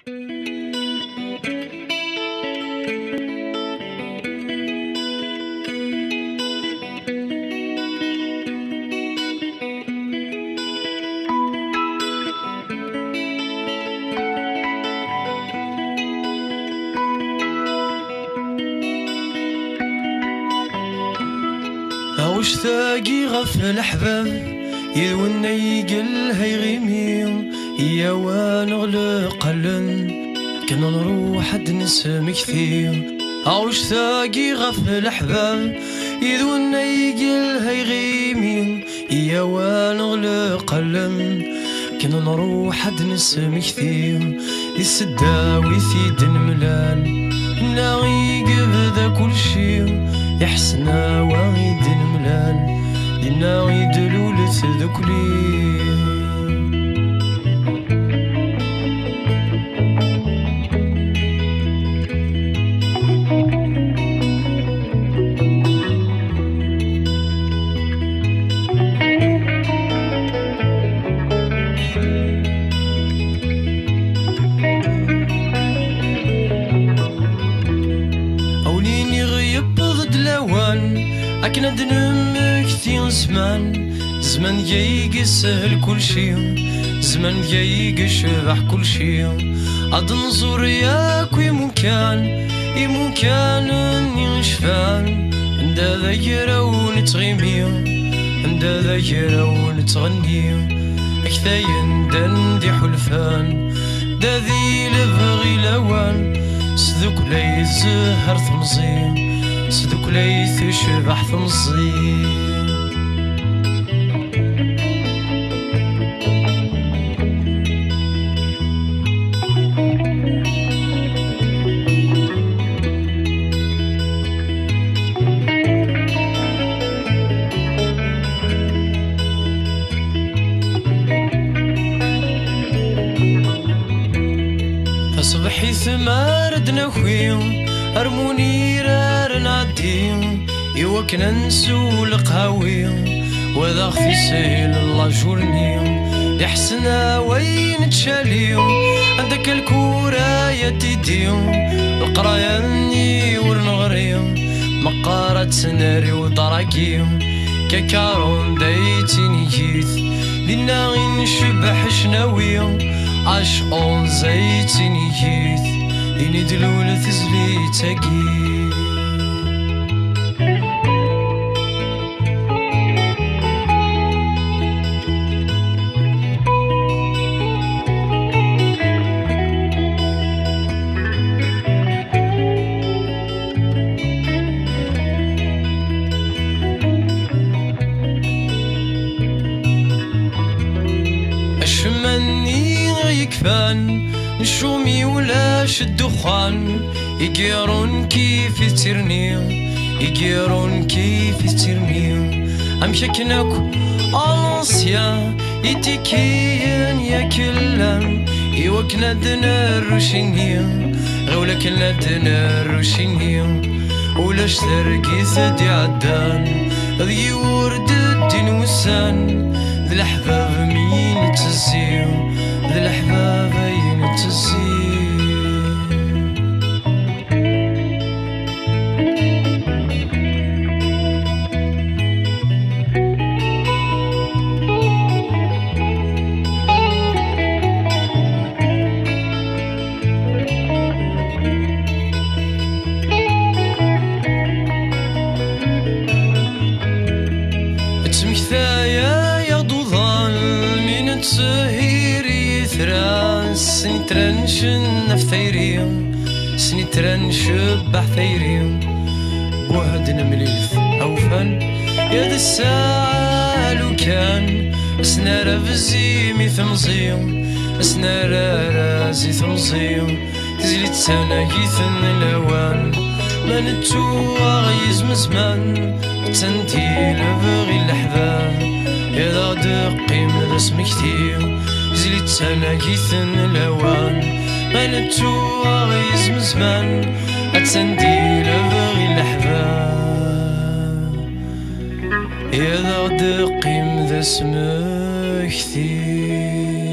واش ثاقي غف الأحباب يذونا يقل هيغيمي يا ونغلق قلن كنا نروح حد نسم كثير. واش ثاقي غف الأحباب يذونا يقل هيغيمي يا ونغلق قلن كنا نروح حد نسم كثير. يسداوي ثيد ملال ناغي قبذا كل شي يحسنا وايد الملال دينا يدلول تذكلي. أكنا دنم كثير زمان جاي يسهل كل شي زمان جاي يشبح كل شي. عاد نزور ياك ويمكن يشفان عند ذاكرة ونتغيمي عند ذاكرة ونتغني أكثاين دندي حلفان داذي لبغي لوان صدق لا يزهر ثمزي صدق ليث شبح ثمزي. فصبحي ثمار دناخوي أرموني رار نعديم يوكنا نسو القهاوي وذا في سيل الله جورني يحسنا وين تشاليو عندك الكورة يتيديو القراياني ورنغريو مقارة سناري وطراكيو كاكارون دايتيني جيث لنا غين نشبح شناويو عشقون زيتيني جيث إني دلول تزلي تاقي. أشمني يكفان نشومي ولاش الدخان يقيرون كيف ترني يقيرون كيف ترني أمشكناك أنسيا يتكين يا كلام يوكنا دنا الرشيني غولك لدنا الرشيني ولاش ترقي ثدي عدان ذي ورد الدين وسان ذي الأحباب مين تزيو ذي الأحباب ين تزيو. سنترن شنف ثيريم سنترن شبح ثيريم بوهدنا مليث أوفن يا ذا الساعة لو كان اسنا رفزيمي ثمزيم اسنا رازي ثمزيم تزلي تسانا كيثن الأوان ما نتو غيز مزمان تنتي لبغي الأحباب يا ذا دقي من اسم كثير زلي تسانا كيثن الأوان ما نتو غيز مزمان أتسندي لبغي الأحباب يا ذا دقي من اسم كثير.